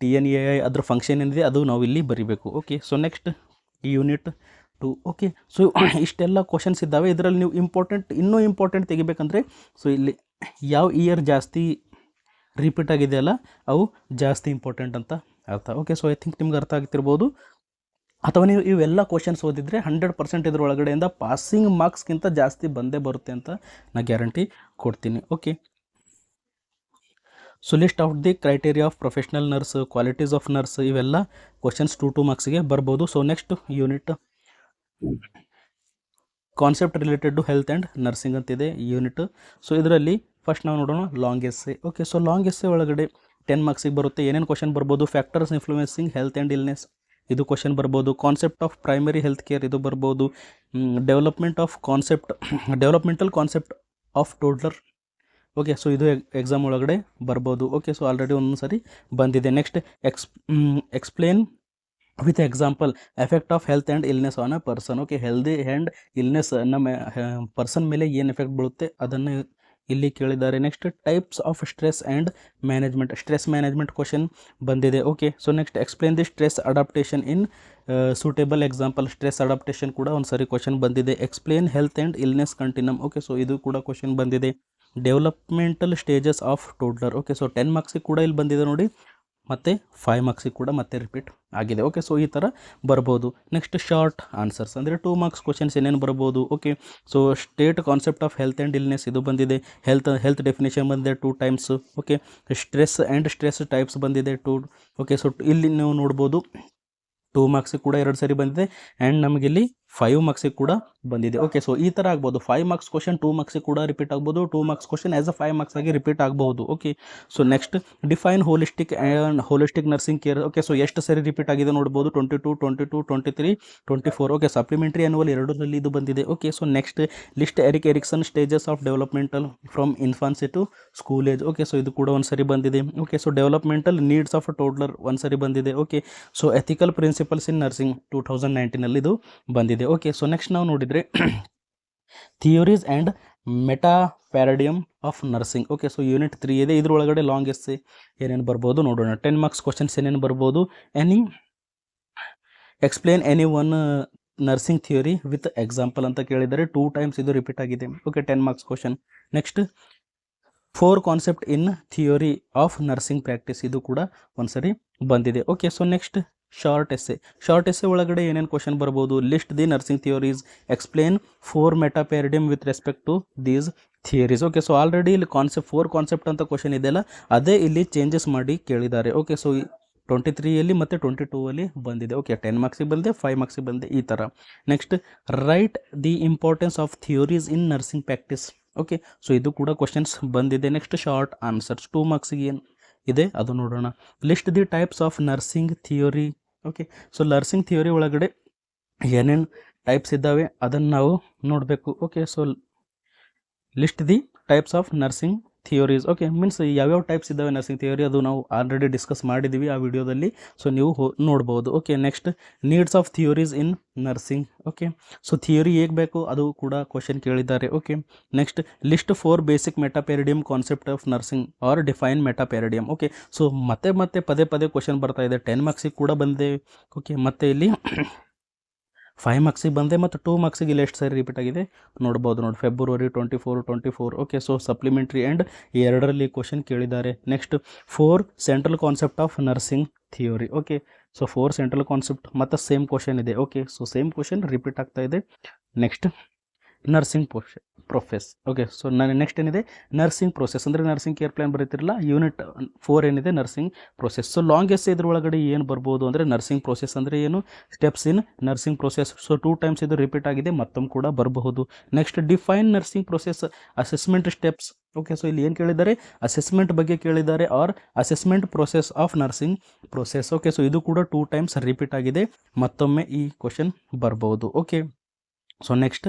TNAI ಅದ್ರ ಫಂಕ್ಷನ್ ಏನಿದೆ ಅದು ನಾವು ಇಲ್ಲಿ ಬರೀಬೇಕು. Okay, so next unit 2. Okay, so ಇಷ್ಟೆಲ್ಲ ಕ್ವಶನ್ಸ್ ಇದ್ದಾವೆ. ಇದರಲ್ಲಿ ನೀವು ಇನ್ನೂ ಇಂಪಾರ್ಟೆಂಟ್ ತೆಗಿಬೇಕಂದ್ರೆ, ಸೊ ಇಲ್ಲಿ ಯಾವ ಇಯರ್ ಜಾಸ್ತಿ ರಿಪೀಟ್ ಆಗಿದೆಯಲ್ಲ ಅವು ಜಾಸ್ತಿ ಇಂಪಾರ್ಟೆಂಟ್ ಅಂತ ಅರ್ಥ. ಓಕೆ, ಸೊ ಐ ಥಿಂಕ್ ನಿಮ್ಗೆ ಅರ್ಥ ಆಗ್ತಿರ್ಬೋದು. ಅಥವಾ ನೀವು ಇವೆಲ್ಲ ಕ್ವಶನ್ಸ್ ಓದಿದರೆ 100% ಇದರೊಳಗಡೆಯಿಂದ ಪಾಸಿಂಗ್ ಮಾರ್ಕ್ಸ್ಗಿಂತ ಜಾಸ್ತಿ ಬಂದೇ ಬರುತ್ತೆ ಅಂತ ನಾನು ಗ್ಯಾರಂಟಿ ಕೊಡ್ತೀನಿ. Okay, so list of the criteria of professional nurse, qualities of nurse, ಇವೆಲ್ಲ ಕ್ವಶನ್ಸ್ 2 ಮಾರ್ಕ್ಸಿಗೆ ಬರ್ಬೋದು. So next unit concept related to health and nursing ಅಂತಿದೆ ಯೂನಿಟ್. ಸೊ ಇದರಲ್ಲಿ ಫಸ್ಟ್ ನಾವು ನೋಡೋಣ long essay. Okay, so long essay ಒಳಗಡೆ 10 ಮಾರ್ಕ್ಸಿಗೆ ಬರುತ್ತೆ. ಏನೇನು ಕ್ವಶನ್ ಬರ್ಬೋದು, factors influencing health and illness, ಇದು ಕ್ವಶನ್ ಬರ್ಬೋದು. Concept of primary health care, ಇದು ಬರ್ಬೋದು. Developmental concept of toddler. Okay, so ಇದು ಎಕ್ಸಾಮ್ ಒಳಗಡೆ ಬರ್ಬೋದು. ಓಕೆ, ಸೊ ಆಲ್ರೆಡಿ ಒಂದೊಂದು ಸರಿ ಬಂದಿದೆ. Next explain with example effect of health and illness on a person. Okay, healthy and illness ನಮ್ಮ person ಮೇಲೆ ಏನು ಎಫೆಕ್ಟ್ ಬೀಳುತ್ತೆ ಅದನ್ನು ಇಲ್ಲಿ ಕೇಳಿದ್ದಾರೆ. Next types of stress and management question ಬಂದಿದೆ. Okay, so next explain the stress adaptation in suitable example. Stress adaptation ಕೂಡ ಒಂದು ಸರಿ ಕ್ವಶನ್ ಬಂದಿದೆ. Explain health and illness continuum. Okay, so ಇದು ಕೂಡ ಕ್ವಶನ್ ಬಂದಿದೆ. Developmental stages of toddler. Okay, so 10 ಮಾರ್ಕ್ಸಿಗೆ ಕೂಡ ಇಲ್ಲಿ ಬಂದಿದೆ ನೋಡಿ, ಮತ್ತು 5 ಮಾರ್ಕ್ಸಿಗೆ ಕೂಡ ಮತ್ತೆ ರಿಪೀಟ್ ಆಗಿದೆ. ಓಕೆ, ಸೊ ಈ ಥರ ಬರ್ಬೋದು. ನೆಕ್ಸ್ಟ್ ಶಾರ್ಟ್ ಆನ್ಸರ್ಸ್ ಅಂದರೆ 2 ಮಾರ್ಕ್ಸ್ ಕ್ವಶನ್ಸ್ ಏನೇನು ಬರ್ಬೋದು. Okay, so state concept of health and illness, ಇದು ಬಂದಿದೆ. ಹೆಲ್ತ್ ಡೆಫಿನೇಷನ್ ಬಂದಿದೆ 2 ಟೈಮ್ಸ್. ಓಕೆ, ಸ್ಟ್ರೆಸ್ ಟೈಪ್ಸ್ ಬಂದಿದೆ 2. ಓಕೆ, ಸೊ ಇಲ್ಲಿ ನೀವು ನೋಡ್ಬೋದು 2 ಮಾರ್ಕ್ಸಿಗೆ ಕೂಡ 2 ಸರಿ ಬಂದಿದೆ. ಆ್ಯಂಡ್ ನಮಗಿಲ್ಲಿ 5 ಮಾರ್ಕ್ಸಿಗೆ ಕೂಡ ಬಂದಿದೆ. ಓಕೆ, ಸೊ ಈ ಥರ ಆಗ್ಬೋದು. 5 ಮಾರ್ಕ್ಸ್ ಕ್ವಶನ್ 2 ಮಾರ್ಕ್ಸಿಗೆ ಕೂಡ ರಿಪೀಟ್ ಆಗ್ಬೋದು. 2 marks question as a 5 marks ಆಗಿ ರಿಪೀಟ್ ಆಗ್ಬೋದು. Okay, so next define holistic nursing care. Okay, so ಎಷ್ಟು ಸರಿ ರಿಪೀಟ್ ಆಗಿದೆ ನೋಡ್ಬೋದು. 22, 22, 23, 24. ಓಕೆ, ಸಪ್ಲಿಮೆಂಟರಿ ಆ್ಯನುವಲ್ ಎರಡರಲ್ಲಿ ಇದು ಬಂದಿದೆ. Okay, so next list Erikson stages of developmental from infancy to school age. Okay, so ಇದು ಕೂಡ ಒಂದು ಸರಿ ಬಂದಿದೆ. Okay, so developmental needs of toddler ಒಂದು ಸರಿ ಬಂದಿದೆ. Okay, so ethical principles in nursing 2019 ಇದು ಬಂದಿದೆ. ಓಕೆ, ಸೊ ನೆಕ್ಸ್ಟ್ ನಾವು ನೋಡಿದರೆ theories and meta paradigm of nursing. Okay, so unit 3 ಇದೆ. ಇದ್ರೊಳಗಡೆ ಲಾಂಗ್ ಎಸ್ಸೆ ಏನೇನು ಬರ್ಬೋದು ನೋಡೋಣ. 10 ಮಾರ್ಕ್ಸ್ ಕ್ವಶನ್ಸ್ ಏನೇನು ಬರ್ಬೋದು. Explain any one nursing theory with example ಅಂತ ಕೇಳಿದರೆ 2 ಟೈಮ್ಸ್ ಇದು ರಿಪೀಟ್ ಆಗಿದೆ. Okay, 10 marks question. Next 4 concept in theory of nursing practice, ಇದು ಕೂಡ ಒಂದ್ಸರಿ ಬಂದಿದೆ. Okay, so next short essay ಒಳಗಡೆ ಏನೇನು ಕ್ವಶನ್ ಬರ್ಬೋದು. List the nursing theories, explain 4 meta paradigm with respect to these theories. Okay, so already ಇಲ್ಲಿ 4 concept ಅಂತ question ಇದೆಯಲ್ಲ, ಅದೇ ಇಲ್ಲಿ ಚೇಂಜಸ್ ಮಾಡಿ ಕೇಳಿದ್ದಾರೆ. ಓಕೆ, ಸೊ 23 ಮತ್ತು 22 ಬಂದಿದೆ. ಓಕೆ, 10 ಮಾರ್ಕ್ಸಿಗೆ ಬಂದಿದೆ, 5 ಮಾರ್ಕ್ಸಿಗೆ ಬಂದಿದೆ, ಈ ಥರ. Next write the importance of theories in nursing practice. Okay, so ಇದು ಕೂಡ ಕ್ವಶನ್ಸ್ ಬಂದಿದೆ. ನೆಕ್ಸ್ಟ್ ಶಾರ್ಟ್ ಆನ್ಸರ್ಸ್ 2 ಮಾರ್ಕ್ಸಿಗೆ ಏನು ಇದೆ ಅದು ನೋಡೋಣ. List the types of nursing theory. Okay, so nursing theory ಒಳಗಡೆ ಏನೇನು ಟೈಪ್ಸ್ ಇದ್ದಾವೆ ಅದನ್ನು ನಾವು ನೋಡಬೇಕು. Okay, so list the types of nursing theories. Okay, means ಯಾವ್ಯಾವ ಟೈಪ್ಸ್ ಇದ್ದಾವೆ ನರ್ಸಿಂಗ್ ಥಿಯೋರಿ ಅದು ನಾವು ಆಲ್ರೆಡಿ ಡಿಸ್ಕಸ್ ಮಾಡಿದ್ದೀವಿ ಆ ವಿಡಿಯೋದಲ್ಲಿ, ಸೊ ನೀವು ನೋಡ್ಬೋದು. Okay, next needs of theories in nursing. Okay, so theory ಹೇಗೆ ಬೇಕು ಅದು ಕೂಡ ಕ್ವಶನ್ ಕೇಳಿದ್ದಾರೆ. Okay, next list 4 basic metaparadigm concept of nursing are define metaparadigm. Okay, so ಮತ್ತೆ ಪದೇ ಕ್ವಶನ್ ಬರ್ತಾ ಇದೆ. 10 ಮಾರ್ಕ್ಸಿಗೆ ಕೂಡ ಬಂದಿದೆ. ಓಕೆ, ಮತ್ತೆ ಇಲ್ಲಿ 5 ಮಾರ್ಕ್ಸಿಗೆ ಬಂದೆ ಮತ್ತು 2 ಮಾರ್ಕ್ಸಿಗೆ ಇಲ್ಲಿ ಎಷ್ಟು ಸರಿ ರಿಪೀಟ್ ಆಗಿದೆ ನೋಡ್ಬೋದು. ನೋಡಿ, February 24. Okay, so supplementary and ಎರಡರಲ್ಲಿ ಕ್ವಶನ್ ಕೇಳಿದ್ದಾರೆ. Next 4 central concept of nursing theory. Okay, so 4 central concept ಮತ್ತು ಸೇಮ್ ಕ್ವಶನ್ ಇದೆ. Okay, so same question repeat ಆಗ್ತಾ ಇದೆ. Next nursing process. Okay, so next ಏನಿದೆ ನರ್ಸಿಂಗ್ ಪ್ರೊಸೆಸ್, ಅಂದರೆ nursing care plan ಬರೀತಿರಲ್ಲ, unit 4 ಏನಿದೆ nursing process. So long essay ಇದ್ರೊಳಗಡೆ ಏನು ಬರ್ಬೋದು ಅಂದರೆ ನರ್ಸಿಂಗ್ ಪ್ರೊಸೆಸ್ ಅಂದರೆ ಏನು, steps in nursing process. So 2 times ಇದು ರಿಪೀಟ್ ಆಗಿದೆ, ಮತ್ತೊಮ್ಮೆ ಕೂಡ ಬರಬಹುದು. Next define nursing process, assessment steps. Okay, so ಇಲ್ಲಿ ಏನು ಕೇಳಿದ್ದಾರೆ, ಅಸೆಸ್ಮೆಂಟ್ ಬಗ್ಗೆ ಕೇಳಿದ್ದಾರೆ, or assessment process of nursing process. Okay, so ಇದು ಕೂಡ 2 ಟೈಮ್ಸ್ ರಿಪೀಟ್ ಆಗಿದೆ, ಮತ್ತೊಮ್ಮೆ ಈ ಕ್ವಶನ್ ಬರ್ಬೋದು. Okay, so next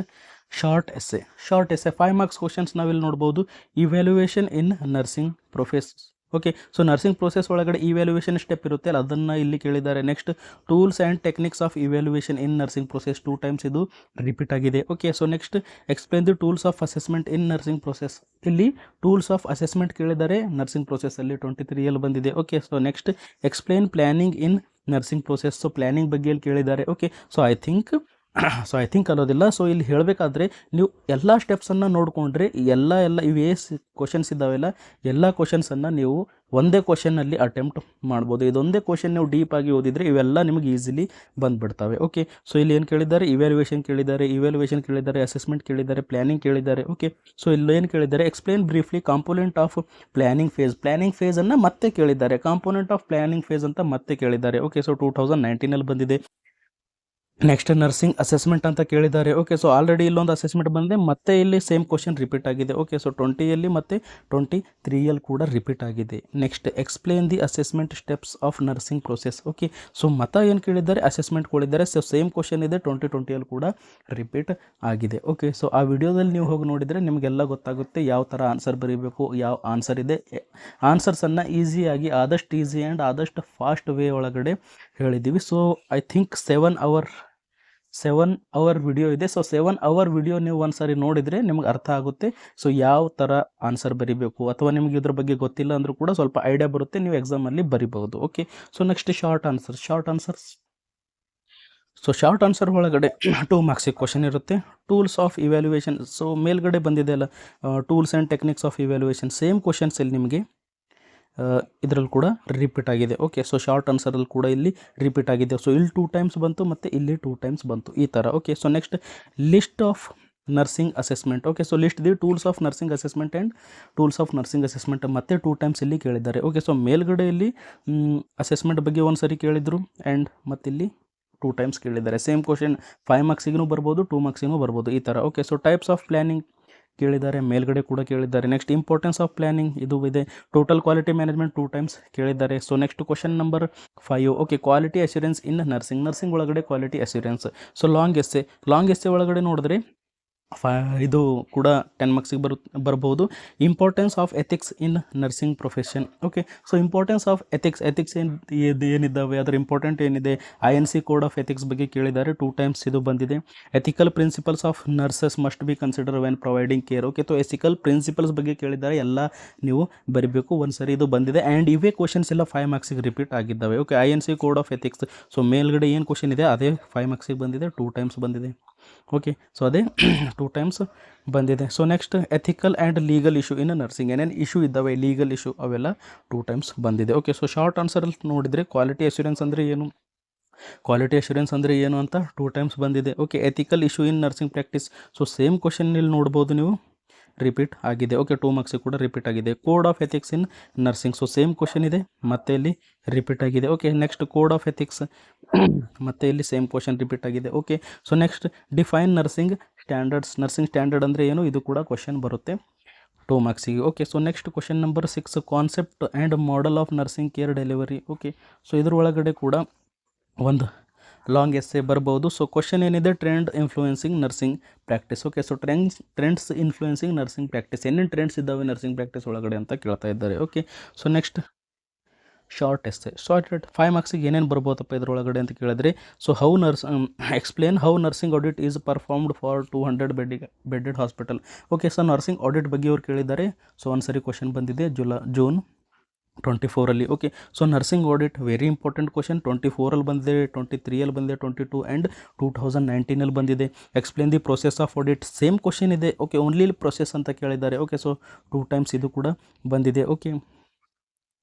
short essay 5 marks questions ನಾವಿಲ್ಲಿ ನೋಡ್ಬೋದು. Evaluation in nursing process. Okay, so nursing process ಒಳಗಡೆ ಇವ್ಯಾಲ್ಯೂಯೇಷನ್ ಸ್ಟೆಪ್ ಇರುತ್ತೆ ಅಲ್ಲ, ಅದನ್ನು ಇಲ್ಲಿ ಕೇಳಿದ್ದಾರೆ. Next tools and techniques of evaluation in nursing process 2 times ಇದು ರಿಪೀಟ್ ಆಗಿದೆ. Okay, so next explain the tools of assessment in nursing process. ಇಲ್ಲಿ tools of assessment ಕೇಳಿದ್ದಾರೆ ನರ್ಸಿಂಗ್ ಪ್ರೊಸೆಸ್ಸಲ್ಲಿ 23 ಬಂದಿದೆ. Okay, so next explain planning ಇನ್ nursing process. So planning ಬಗ್ಗೆ ಇಲ್ಲಿ ಕೇಳಿದ್ದಾರೆ. Okay, so I think ಅನ್ನೋದಿಲ್ಲ. ಸೊ ಇಲ್ಲಿ ಹೇಳಬೇಕಾದ್ರೆ ನೀವು ಎಲ್ಲ ಸ್ಟೆಪ್ಸನ್ನು ನೋಡಿಕೊಂಡ್ರೆ ಎಲ್ಲ ಇವೇ ಕ್ವಶನ್ಸ್ ಇದ್ದಾವೆಲ್ಲ, ಎಲ್ಲ ಕ್ವಶನ್ಸನ್ನು ನೀವು ಒಂದೇ ಕ್ವಶನ್ನಲ್ಲಿ ಅಟೆಂಪ್ಟ್ ಮಾಡ್ಬೋದು. ಇದೊಂದೇ ಕ್ವಶನ್ ನೀವು ಡೀಪಾಗಿ ಓದಿದರೆ ಇವೆಲ್ಲ ನಿಮಗೆ ಈಸಿಲಿ ಬಂದುಬಿಡ್ತವೆ. ಓಕೆ, ಸೊ ಇಲ್ಲಿ ಏನು ಕೇಳಿದ್ದಾರೆ, ಇವ್ಯಾಲ್ಯೂಯೇಷನ್ ಕೇಳಿದ್ದಾರೆ, ಅಸೆಸ್ಮೆಂಟ್ ಕೇಳಿದ್ದಾರೆ, ಪ್ಲ್ಯಾನಿಂಗ್ ಕೇಳಿದ್ದಾರೆ. ಓಕೆ, ಸೊ ಇಲ್ಲಿ ಏನು ಕೇಳಿದ್ದಾರೆ, explain briefly component of planning ಫೇಸನ್ನು ಮತ್ತೆ ಕೇಳಿದ್ದಾರೆ, ಕಾಂಪೋನೆಂಟ್ ಆಫ್ ಪ್ಲ್ಯಾನಿಂಗ್ ಫೇಸ್ ಅಂತ ಮತ್ತೆ ಕೇಳಿದ್ದಾರೆ. ಓಕೆ, ಸೊ 2019 ಬಂದಿದೆ. ನೆಕ್ಸ್ಟ್ ನರ್ಸಿಂಗ್ ಅಸೆಸ್ಮೆಂಟ್ ಅಂತ ಕೇಳಿದ್ದಾರೆ. ಓಕೆ, ಸೊ ಆಲ್ರೆಡಿ ಇಲ್ಲೊಂದು ಅಸೆಸ್ಮೆಂಟ್ ಬಂದಿದೆ, ಮತ್ತೆ ಇಲ್ಲಿ ಸೇಮ್ ಕ್ವಶನ್ ರಿಪೀಟ್ ಆಗಿದೆ. ಓಕೆ, ಸೊ 20 ಮತ್ತು 23 ಕೂಡ ರಿಪೀಟ್ ಆಗಿದೆ. Next explain the assessment steps of nursing process. Okay, so ಮತ್ತೆ ಏನು ಕೇಳಿದ್ದಾರೆ, ಅಸೆಸ್ಮೆಂಟ್ ಕೊಡಿದ್ದಾರೆ. ಸೊ ಸೇಮ್ ಕ್ವಶನ್ ಇದೆ, 2020 ಕೂಡ ರಿಪೀಟ್ ಆಗಿದೆ. ಓಕೆ, ಸೊ ಆ ವಿಡಿಯೋದಲ್ಲಿ ನೀವು ಹೋಗಿ ನೋಡಿದರೆ ನಿಮಗೆಲ್ಲ ಗೊತ್ತಾಗುತ್ತೆ ಯಾವ ಥರ ಆನ್ಸರ್ ಬರೀಬೇಕು, ಯಾವ ಆನ್ಸರ್ ಇದೆ. ಆನ್ಸರ್ಸನ್ನು ಈಸಿಯಾಗಿ, ಆದಷ್ಟು ಈಸಿ ಆ್ಯಂಡ್ ಆದಷ್ಟು ಫಾಸ್ಟ್ ವೇ ಒಳಗಡೆ ಹೇಳಿದ್ದೀವಿ. So I think 7 hour video ಇದೆ. ಸೊ 7 ಅವರ್ ವಿಡಿಯೋ ನೀವು ಒಂದು ಸಾರಿ ನೋಡಿದರೆ ನಿಮ್ಗೆ ಅರ್ಥ ಆಗುತ್ತೆ. ಸೊ ಯಾವ ಥರ ಆನ್ಸರ್ ಬರೀಬೇಕು, ಅಥವಾ ನಿಮಗೆ ಇದ್ರ ಬಗ್ಗೆ ಗೊತ್ತಿಲ್ಲ ಅಂದರೂ ಕೂಡ ಸ್ವಲ್ಪ ಐಡಿಯಾ ಬರುತ್ತೆ, ನೀವು ಎಕ್ಸಾಮಲ್ಲಿ ಬರಿಬಹುದು. Okay, so next short answers. So short answer ಒಳಗಡೆ 2 ಮಾರ್ಕ್ಸಿಗೆ ಕ್ವಶನ್ ಇರುತ್ತೆ. ಟೂಲ್ಸ್ ಆಫ್ ಇವ್ಯಾಲ್ಯೂಯೇಷನ್, ಸೊ ಮೇಲ್ಗಡೆ ಬಂದಿದೆ ಅಲ್ಲ, tools and techniques of evaluation, same questions ಇಲ್ಲಿ ನಿಮಗೆ ಇದರಲ್ಲಿ ಕೂಡ ರಿಪೀಟ್ ಆಗಿದೆ. ಓಕೆ, ಸೊ ಶಾರ್ಟ್ ಆನ್ಸರಲ್ಲಿ ಕೂಡ ಇಲ್ಲಿ ರಿಪೀಟ್ ಆಗಿದೆ. ಸೊ ಇಲ್ಲಿ 2 ಟೈಮ್ಸ್ ಬಂತು ಮತ್ತು ಇಲ್ಲಿ 2 ಟೈಮ್ಸ್ ಬಂತು, ಈ ಥರ. Okay, so next list of nursing assessment. Okay, so list the tools of nursing assessment and tools of nursing assessment ಮತ್ತೆ 2 ಟೈಮ್ಸ್ ಇಲ್ಲಿ ಕೇಳಿದ್ದಾರೆ. ಓಕೆ, ಸೊ ಮೇಲ್ಗಡೆ ಇಲ್ಲಿ ಅಸೆಸ್ಮೆಂಟ್ ಬಗ್ಗೆ ಒಂದು ಸರಿ ಕೇಳಿದರು, ಆ್ಯಂಡ್ ಮತ್ತಿಲ್ಲಿ 2 ಟೈಮ್ಸ್ ಕೇಳಿದ್ದಾರೆ. ಸೇಮ್ ಕ್ವಶನ್ 5 ಮಾರ್ಕ್ಸಿಗೂ ಬರ್ಬೋದು, 2 ಮಾರ್ಕ್ಸಿಗೂ ಬರ್ಬೋದು ಈ ಥರ. Okay, so types of planning ಕೇಳಿದ್ದಾರೆ, ಮೇಲ್ಗಡೆ ಕೂಡ ಕೇಳಿದ್ದಾರೆ. ನೆಕ್ಸ್ಟ್ ಇಂಪಾರ್ಟೆನ್ಸ್ ಆಫ್ ಪ್ಲ್ಯಾನಿಂಗ್ ಇದು ಇದೆ. ಟೋಟಲ್ ಕ್ವಾಲಿಟಿ ಮ್ಯಾನೇಜ್ಮೆಂಟ್ 2 ಟೈಮ್ಸ್ ಕೇಳಿದ್ದಾರೆ. So next question number 5. Okay, quality assurance in nursing ಒಳಗಡೆ quality assurance. So long essay ಒಳಗಡೆ ನೋಡಿದ್ರೆ ಇದು ಕೂಡ 10 ಮಾರ್ಕ್ಸಿಗೆ ಬರ್ಬೋದು. Importance of ethics in nursing profession. Okay, so importance of ethics ಏನಿದ್ದಾವೆ, ಅದರ ಇಂಪಾರ್ಟೆಂಟ್ ಏನಿದೆ, INC ಕೋಡ್ ಆಫ್ ಎಥಿಕ್ಸ್ ಬಗ್ಗೆ ಕೇಳಿದ್ದಾರೆ. 2 ಟೈಮ್ಸ್ ಇದು ಬಂದಿದೆ. Ethical principles of nurses must be consider when providing care. Okay, so ethical principles ಬಗ್ಗೆ ಕೇಳಿದ್ದಾರೆ, ಎಲ್ಲ ನೀವು ಬರೀಬೇಕು. ಒಂದು ಸರಿ ಇದು ಬಂದಿದೆ. ಆ್ಯಂಡ್ ಇವೇ ಕ್ವಶನ್ಸ್ ಎಲ್ಲ 5 ಮಾರ್ಕ್ಸಿಗೆ ರಿಪೀಟ್ ಆಗಿದ್ದಾವೆ. Okay, INC code of ethics. So ಮೇಲ್ಗಡೆ ಏನು ಕ್ವಶನ್ ಇದೆ ಅದೇ 5 ಮಾರ್ಕ್ಸಿಗೆ ಬಂದಿದೆ, 2 ಟೈಮ್ಸ್ ಬಂದಿದೆ. ಓಕೆ, ಸೊ ಅದೇ 2 ಟೈಮ್ಸ್ ಬಂದಿದೆ. So next ethical and legal issue in nursing, ಏನೇನು ಇಶ್ಯೂ ಇದ್ದಾವೆ ಲೀಗಲ್ ಇಶ್ಯೂ ಅವೆಲ್ಲ 2 ಟೈಮ್ಸ್ ಬಂದಿದೆ. ಓಕೆ, ಸೊ ಶಾರ್ಟ್ ಆನ್ಸರಲ್ಲಿ ನೋಡಿದರೆ ಕ್ವಾಲಿಟಿ ಅಶ್ಯೂರೆನ್ಸ್ ಅಂದರೆ ಏನು ಅಂತ 2 ಟೈಮ್ಸ್ ಬಂದಿದೆ. ಓಕೆ, ಎಥಿಕಲ್ ಇಶ್ಯೂ ಇನ್ nursing practice. So same question ಇಲ್ಲಿ ನೋಡ್ಬೋದು ನೀವು, ರಿಪೀಟ್ ಆಗಿದೆ. ಓಕೆ, 2 ಮಾರ್ಕ್ಸಿಗೆ ಕೂಡ ರಿಪೀಟ್ ಆಗಿದೆ. Code of ethics in nursing. So same question ಇದೆ, ಮತ್ತೆ ಇಲ್ಲಿ ರಿಪೀಟ್ ಆಗಿದೆ. Okay, next code of ethics, ಮತ್ತೆ ಇಲ್ಲಿ ಸೇಮ್ ಕ್ವಶನ್ ರಿಪೀಟ್ ಆಗಿದೆ. Okay, so next define nursing standards. Nursing standard ಅಂದರೆ ಏನು, ಇದು ಕೂಡ ಕ್ವಶನ್ ಬರುತ್ತೆ 2 ಮಾರ್ಕ್ಸಿಗೆ. Okay, so next question number 6. Concept and model of nursing care delivery. Okay, so ಇದ್ರೊಳಗಡೆ ಕೂಡ ಒಂದು ಲಾಂಗ್ ಎಸ್ಸೆ ಬರ್ಬೋದು. ಸೊ ಕ್ವಶನ್ ಏನಿದೆ, trend influencing nursing practice. Okay, so trends influencing nursing practice, ಏನೇನು ಟ್ರೆಂಡ್ಸ್ ಇದ್ದಾವೆ ನರ್ಸಿಂಗ್ ಪ್ರಾಕ್ಟೀಸ್ ಒಳಗಡೆ ಅಂತ ಕೇಳ್ತಾ ಇದ್ದಾರೆ. Okay, so next short essay. 5 ಮಾರ್ಕ್ಸಿಗೆ ಏನೇನು ಬರ್ಬೋದಪ್ಪ ಇದರೊಳಗಡೆ ಅಂತ ಕೇಳಿದ್ರೆ, so explain how nursing audit is performed for 200 bedded hospital. Okay, so nursing audit ಬಗ್ಗೆ ಅವ್ರು ಕೇಳಿದ್ದಾರೆ. ಸೊ ಒಂದು ಸರಿ ಕ್ವಶನ್ ಬಂದಿದೆ June 24 okay, so nursing audit very important question. 24 ಬಂದಿದೆ, 23 ಬಂದಿದೆ, 22 ಆ್ಯಂಡ್ 2019 ಬಂದಿದೆ. Explain the process of audit, same question ಇದೆ. ಓಕೆ, ಓನ್ಲಿ ಪ್ರೊಸೆಸ್ ಅಂತ ಕೇಳಿದ್ದಾರೆ. ಓಕೆ, ಸೊ 2 ಟೈಮ್ಸ್ ಇದು ಕೂಡ ಬಂದಿದೆ. Okay,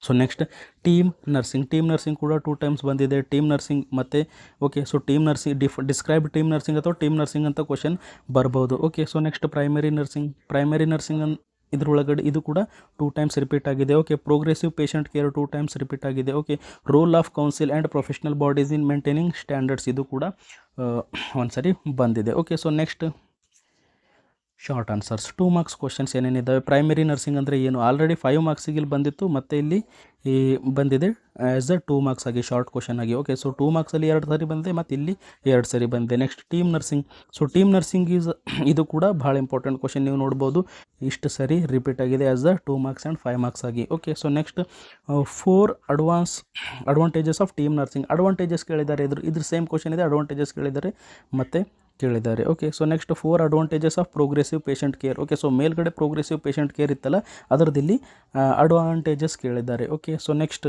so next team nursing ಕೂಡ 2 ಟೈಮ್ಸ್ ಬಂದಿದೆ. ಟೀಮ್ ನರ್ಸಿಂಗ್ ಮತ್ತು okay, so team nursing describe team nursing ಅಥವಾ ಟೀಮ್ ನರ್ಸಿಂಗ್ ಅಂತ ಕ್ವಶನ್ ಬರ್ಬೋದು. Okay, so next primary nursing ಇದರೊಳಗಡೆ ಇದು ಕೂಡ 2 ಟೈಮ್ಸ್ ರಿಪೀಟ್ ಆಗಿದೆ. Okay, progressive patient care 2 times repeat ಆಗಿದೆ. Okay, role of council and professional bodies in maintaining standards, ಇದು ಕೂಡ ಒಂದು ಸರಿ ಬಂದಿದೆ. Okay, so next short answers 2 marks questions ಏನೇನಿದ್ದಾವೆ. ಪ್ರೈಮರಿ ನರ್ಸಿಂಗ್ ಅಂದರೆ ಏನು, ಆಲ್ರೆಡಿ 5 ಮಾರ್ಕ್ಸಿಗೆ ಇಲ್ಲಿ ಬಂದಿತ್ತು, ಮತ್ತು ಇಲ್ಲಿ ಬಂದಿದೆ ಆ್ಯಸ್ ಅ 2 ಮಾರ್ಕ್ಸ್ ಆಗಿ ಶಾರ್ಟ್ ಕ್ವಶನ್ ಆಗಿ. ಓಕೆ, ಸೊ 2 ಮಾರ್ಕ್ಸಲ್ಲಿ 2 ಸರಿ ಬಂದಿದೆ, ಮತ್ತು ಇಲ್ಲಿ 2 ಸರಿ ಬಂದಿದೆ. Next team nursing. So team nursing ಇದು ಕೂಡ ಭಾಳ ಇಂಪಾರ್ಟೆಂಟ್ ಕ್ವಶನ್, ನೀವು ನೋಡ್ಬೋದು ಇಷ್ಟು ಸರಿ ರಿಪೀಟ್ ಆಗಿದೆ as a 2 marks and 5 marks ಆಗಿ. Okay, so next 4 advantages of team nursing. Advantages ಕೇಳಿದ್ದಾರೆ, ಇದ್ರ ಸೇಮ್ ಕ್ವಶನ್ ಇದೆ, ಅಡ್ವಾಂಟೇಜಸ್ ಕೇಳಿದ್ದಾರೆ. Okay, so next 4 advantages of progressive patient care. Okay, so ಮೇಲ್ಗಡೆ ಪ್ರೋಗ್ರೆಸಿವ್ ಪೇಷಂಟ್ ಕೇರ್ ಇತ್ತಲ್ಲ, ಅದರದಲ್ಲಿ ಅಡ್ವಾಂಟೇಜಸ್ ಕೇಳಿದ್ದಾರೆ. Okay, so next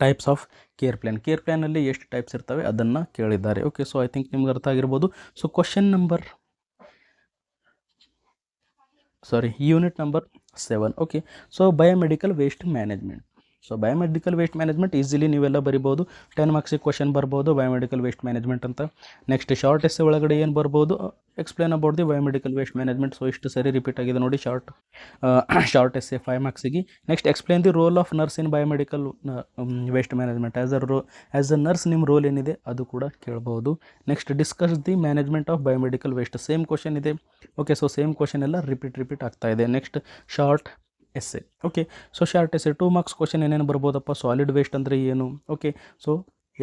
types of care ಪ್ಲ್ಯಾನಲ್ಲಿ ಎಷ್ಟು ಟೈಪ್ಸ್ ಇರ್ತವೆ ಅದನ್ನು ಕೇಳಿದ್ದಾರೆ. ಓಕೆ, ಸೊ ಐ ಥಿಂಕ್ ನಿಮ್ಗೆ ಅರ್ಥ ಆಗಿರ್ಬೋದು. So unit number 7. Okay, so biomedical waste management. So biomedical waste management easily ನೀವೆಲ್ಲ ಬರಿಬೋದು. 10 ಮಾರ್ಕ್ಸಿಗೆ ಕ್ವಶನ್ ಬರ್ಬೋದು ಬಯೋಮೆಡಿಕಲ್ ವೇಸ್ಟ್ ಮ್ಯಾನೇಜ್ಮೆಂಟ್ ಅಂತ. ನೆಕ್ಸ್ಟ್ ಶಾರ್ಟ್ ಎಸ್ಸೆ ಒಳಗಡೆ ಏನು ಬರ್ಬೋದು, explain about the biomedical waste management. So ಇಷ್ಟು ಸರಿ ರಿಪೀಟ್ ಆಗಿದೆ ನೋಡಿ ಶಾರ್ಟ್ ಎಸ್ಸೆ 5 ಮಾರ್ಕ್ಸಿಗೆ. Next explain the role of nurse in biomedical waste management. As a nurse ನಿಮ್ಮ ರೋಲ್ ಏನಿದೆ ಅದು ಕೂಡ ಕೇಳ್ಬೋದು. Next discuss the management of biomedical waste, same question ಇದೆ. ಓಕೆ, ಸೊ ಸೇಮ್ ಕ್ವಶನ್ ಎಲ್ಲ ರಿಪೀಟ್ ಆಗ್ತಾ ಇದೆ. Next short essay. Okay, so short essay 2 marks question ಏನೇನು ಬರ್ಬೋದಪ್ಪ, ಸಾಲಿಡ್ ವೇಸ್ಟ್ ಅಂದರೆ ಏನು. ಓಕೆ, ಸೊ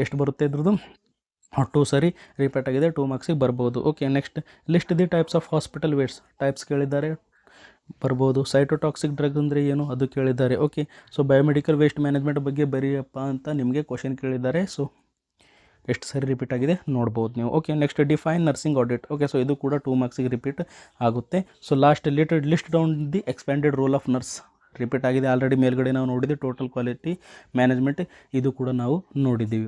ಎಷ್ಟು ಬರುತ್ತೆ ಇದ್ರದ್ದು 2 ಸರಿ ರಿಪೀಟ್ ಆಗಿದೆ, 2 ಮಾರ್ಕ್ಸಿಗೆ ಬರ್ಬೋದು. Okay, next list the types of hospital waste, types ಕೇಳಿದ್ದಾರೆ, ಬರ್ಬೋದು. ಸೈಟೋಟಾಕ್ಸಿಕ್ ಡ್ರಗ್ ಅಂದರೆ ಏನು ಅದು ಕೇಳಿದ್ದಾರೆ. Okay, so biomedical waste management ಬಗ್ಗೆ ಬರೀಯಪ್ಪ ಅಂತ ನಿಮಗೆ ಕ್ವಶನ್ ಕೇಳಿದ್ದಾರೆ. ಸೊ ಎಷ್ಟು ಸರಿ ರಿಪೀಟ್ ಆಗಿದೆ ನೋಡ್ಬೋದು ನೀವು. Okay, next define nursing audit. Okay, so ಇದು ಕೂಡ 2 ಮಾರ್ಕ್ಸಿಗೆ ರಿಪೀಟ್ ಆಗುತ್ತೆ. So list down the expanded role of nurse, repeat ಆಗಿದೆ ಆಲ್ರೆಡಿ. ಮೇಲ್ಗಡೆ ನಾವು ನೋಡಿದ್ವಿ ಟೋಟಲ್ ಕ್ವಾಲಿಟಿ ಮ್ಯಾನೇಜ್ಮೆಂಟ್, ಇದು ಕೂಡ ನಾವು ನೋಡಿದ್ದೀವಿ.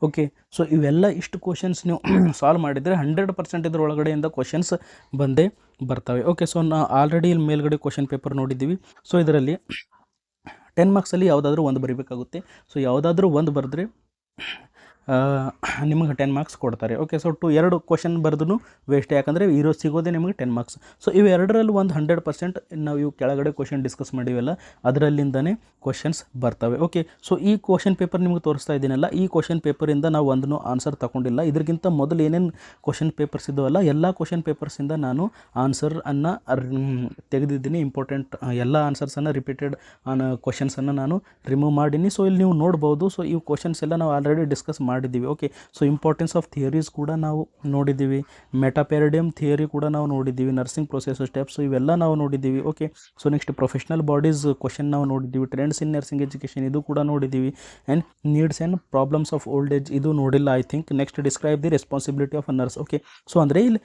ಓಕೆ, ಸೊ ಇವೆಲ್ಲ ಇಷ್ಟು ಕ್ವಶನ್ಸ್ ನೀವು ಸಾಲ್ವ್ ಮಾಡಿದರೆ 100% ಇದ್ರ ಒಳಗಡೆಯಿಂದ ಕ್ವಶನ್ಸ್ ಬಂದೇ ಬರ್ತವೆ. ಓಕೆ, ಸೊ ನಾವು ಆಲ್ರೆಡಿ ಇಲ್ಲಿ ಮೇಲ್ಗಡೆ ಕ್ವಶನ್ ಪೇಪರ್ ನೋಡಿದ್ದೀವಿ. ಸೊ ಇದರಲ್ಲಿ 10 ಮಾರ್ಕ್ಸಲ್ಲಿ ಯಾವುದಾದ್ರೂ ಒಂದು ಬರೀಬೇಕಾಗುತ್ತೆ. ಸೊ ಯಾವುದಾದ್ರೂ ಒಂದು ಬರೆದ್ರೆ ನಿಮಗೆ 10 ಮಾರ್ಕ್ಸ್ ಕೊಡ್ತಾರೆ. ಓಕೆ, ಸೊ 2 ಕ್ವಶನ್ ಬರೆದು ವೇಸ್ಟ್, ಯಾಕಂದರೆ ಸಿಗೋದೇ ನಿಮಗೆ 10 ಮಾರ್ಕ್ಸ್. ಸೊ ಇವೆರಡರಲ್ಲಿ ಒಂದು 100% ನಾವು ಇವು ಕೆಳಗಡೆ ಕ್ವಶನ್ ಡಿಸ್ಕಸ್ ಮಾಡಿವಲ್ಲ ಅದರಲ್ಲಿಂದನೇ ಕ್ವಶನ್ಸ್ ಬರ್ತವೆ. ಓಕೆ, ಸೊ ಈ ಕ್ವಶನ್ ಪೇಪರ್ ನಿಮಗೆ ತೋರಿಸ್ತಾ ಇದ್ದೀನಲ್ಲ, ಈ ಕ್ವಶನ್ ಪೇಪರಿಂದ ನಾವು ಒಂದೂ ಆನ್ಸರ್ ತಗೊಂಡಿಲ್ಲ. ಇದಕ್ಕಿಂತ ಮೊದಲು ಏನೇನು ಕ್ವಶನ್ ಪೇಪರ್ಸ್ ಇದ್ದಾವಲ್ಲ ಎಲ್ಲ ಕ್ವಶನ್ ಪೇಪರ್ಸಿಂದ ನಾನು ಆನ್ಸರನ್ನು ತೆಗೆದಿದ್ದೀನಿ. ಇಂಪಾರ್ಟೆಂಟ್ ಎಲ್ಲ ಆನ್ಸರ್ಸನ್ನು ರಿಪೀಟೆಡ್ ಕ್ವಶನ್ಸನ್ನು ನಾನು ರಿಮೂವ್ ಮಾಡೀನಿ. ಸೊ ಇಲ್ಲಿ ನೀವು ನೋಡ್ಬೋದು. ಸೊ ಈ ಕ್ವಶನ್ಸ್ ಎಲ್ಲ ನಾವು ಆಲ್ರೆಡಿ ಡಿಸ್ಕಸ್ ಮಾಡಿದ್ದೀವಿ. Okay, so importance of theories ಕೂಡ ನಾವು ನೋಡಿದ್ದೀವಿ, ಮೆಟಾಪ್ಯಾರಡಿಯಮ್ ಥಿಯರಿ ಕೂಡ ನಾವು ನೋಡಿದ್ದೀವಿ, ನರ್ಸಿಂಗ್ ಪ್ರೊಸೆಸ್ ಸ್ಟೆಪ್ಸ್ ಇವೆಲ್ಲ ನಾವು ನೋಡಿದ್ದೀವಿ. Okay, so next professional bodies question ನಾವು ನೋಡಿದ್ದೀವಿ, ಟ್ರೆಂಡ್ಸ್ ಇನ್ ನರ್ಸಿಂಗ್ ಎಜುಕೇಷನ್ ಇದು ಕೂಡ ನೋಡಿದ್ದೀವಿ, and needs and problems of old age ಇದು ನೋಡಿಲ್ಲ I think. Next describe the responsibility of a nurse. Okay, so ಅಂದರೆ ಇಲ್ಲಿ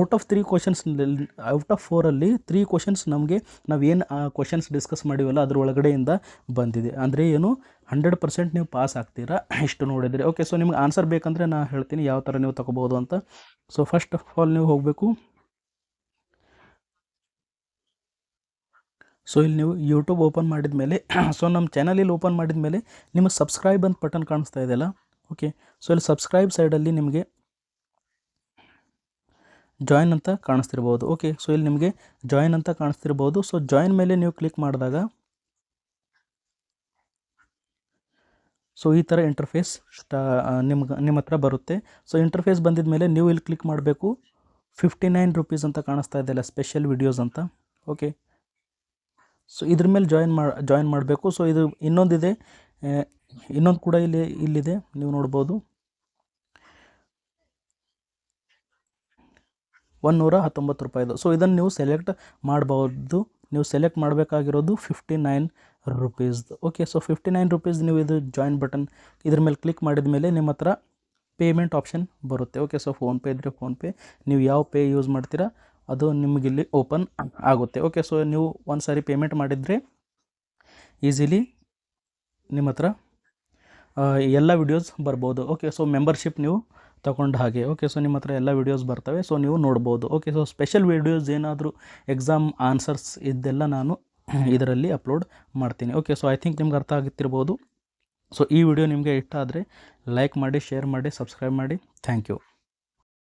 out of 3 questions, out of 4ಅಲ್ಲಿ 3 ಕ್ವಶನ್ಸ್ ನಮಗೆ ನಾವೇನು ಕ್ವಶನ್ಸ್ ಡಿಸ್ಕಸ್ ಮಾಡಿವಲ್ಲ ಅದ್ರ ಒಳಗಡೆಯಿಂದ ಬಂದಿದೆ. ಅಂದರೆ ಏನು 100% ನೀವು ಪಾಸ್ ಆಗ್ತೀರಾ ಇಷ್ಟು ನೋಡಿದರೆ. ಓಕೆ, ಸೊ ನಿಮ್ಗೆ ಆನ್ಸರ್ ಬೇಕಂದರೆ ನಾನು ಹೇಳ್ತೀನಿ ಯಾವ ಥರ ನೀವು ತಗೋಬೋದು ಅಂತ. ಸೊ ಫಸ್ಟ್ ಆಫ್ ಆಲ್ ನೀವು ಹೋಗಬೇಕು. ಸೊ ಇಲ್ಲಿ ನೀವು ಯೂಟ್ಯೂಬ್ ಓಪನ್ ಮಾಡಿದ ಮೇಲೆ, ಸೊ ನಮ್ಮ ಚಾನಲ್ ಓಪನ್ ಮಾಡಿದ ಮೇಲೆ ನಿಮಗೆ ಸಬ್ಸ್ಕ್ರೈಬ್ ಅಂತ ಬಟನ್ ಕಾಣಿಸ್ತಾ ಇದೆಯಲ್ಲ. ಓಕೆ, ಸೊ ಇಲ್ಲಿ ಸಬ್ಸ್ಕ್ರೈಬ್ ಸೈಡಲ್ಲಿ ನಿಮಗೆ ಜಾಯಿನ್ ಅಂತ ಕಾಣಿಸ್ತಿರ್ಬೋದು. ಓಕೆ, ಸೊ ಇಲ್ಲಿ ನಿಮಗೆ ಜಾಯಿನ್ ಅಂತ ಕಾಣಿಸ್ತಿರ್ಬೋದು. ಸೊ ಜಾಯಿನ್ ಮೇಲೆ ನೀವು ಕ್ಲಿಕ್ ಮಾಡಿದಾಗ ಸೊ ಈ ಥರ ಇಂಟರ್ಫೇಸ್ ನಿಮ್ಮ ಹತ್ರ ಬರುತ್ತೆ. ಸೊ ಇಂಟರ್ಫೇಸ್ ಬಂದಿದ ಮೇಲೆ ನೀವು ಇಲ್ಲಿ ಕ್ಲಿಕ್ ಮಾಡಬೇಕು. 59 ರೂಪೀಸ್ ಅಂತ ಕಾಣಿಸ್ತಾ ಇದೆಯಲ್ಲ, ಸ್ಪೆಷಲ್ ವಿಡಿಯೋಸ್ ಅಂತ. ಓಕೆ, ಸೊ ಇದ್ರ ಮೇಲೆ ಜಾಯಿನ್ ಮಾಡಬೇಕು. ಸೊ ಇದು ಇನ್ನೊಂದಿದೆ, ಇನ್ನೊಂದು ಕೂಡ ಇಲ್ಲಿದೆ ನೀವು ನೋಡ್ಬೋದು, 119 ರೂಪಾಯಿದು. ಸೊ ಇದನ್ನು ನೀವು ಸೆಲೆಕ್ಟ್ ಮಾಡ್ಬೋದು. ನೀವು ಸೆಲೆಕ್ಟ್ ಮಾಡಬೇಕಾಗಿರೋದು 59 ರೂಪೀಸ್ದು. ಓಕೆ, ಸೊ 59 ರೂಪೀಸ್ ನೀವು ಇದು ಜಾಯಿನ್ ಬಟನ್ ಇದ್ರ ಮೇಲೆ ಕ್ಲಿಕ್ ಮಾಡಿದ ಮೇಲೆ ನಿಮ್ಮ ಹತ್ರ ಪೇಮೆಂಟ್ ಆಪ್ಷನ್ ಬರುತ್ತೆ. ಓಕೆ, ಸೊ ಫೋನ್ಪೇ ಇದ್ದರೆ ಫೋನ್ಪೇ, ನೀವು ಯಾವ ಪೇ ಯೂಸ್ ಮಾಡ್ತೀರಾ ಅದು ನಿಮಗಿಲ್ಲಿ ಓಪನ್ ಆಗುತ್ತೆ. ಓಕೆ, ಸೊ ನೀವು ಒಂದು ಸಾರಿ ಪೇಮೆಂಟ್ ಮಾಡಿದರೆ ಈಸಿಲಿ ನಿಮ್ಮ ಹತ್ರ ಎಲ್ಲ ವಿಡಿಯೋಸ್ ಬರ್ಬೋದು. ಓಕೆ, ಸೊ ಮೆಂಬರ್ಶಿಪ್ ನೀವು ತಗೊಂಡು ಹಾಗೆ. ಓಕೆ, ಸೊ ನಿಮ್ಮ ಹತ್ರ ಎಲ್ಲ ವೀಡಿಯೋಸ್ ಬರ್ತವೆ, ಸೊ ನೀವು ನೋಡ್ಬೋದು. ಓಕೆ, ಸೊ ಸ್ಪೆಷಲ್ ವೀಡಿಯೋಸ್ ಏನಾದರೂ ಎಕ್ಸಾಮ್ ಆನ್ಸರ್ಸ್ ಇದೆಲ್ಲ ನಾನು ಇದರಲ್ಲಿ ಅಪ್ಲೋಡ್ ಮಾಡ್ತೀನಿ. ಓಕೆ, ಸೊ ಐ ಥಿಂಕ್ ನಿಮ್ಗೆ ಅರ್ಥ ಆಗುತ್ತಿರ್ಬೋದು. ಸೊ ಈ ವಿಡಿಯೋ ನಿಮಗೆ ಇಷ್ಟ ಆದರೆ ಲೈಕ್ ಮಾಡಿ, ಶೇರ್ ಮಾಡಿ, ಸಬ್ಸ್ಕ್ರೈಬ್ ಮಾಡಿ. Thank you.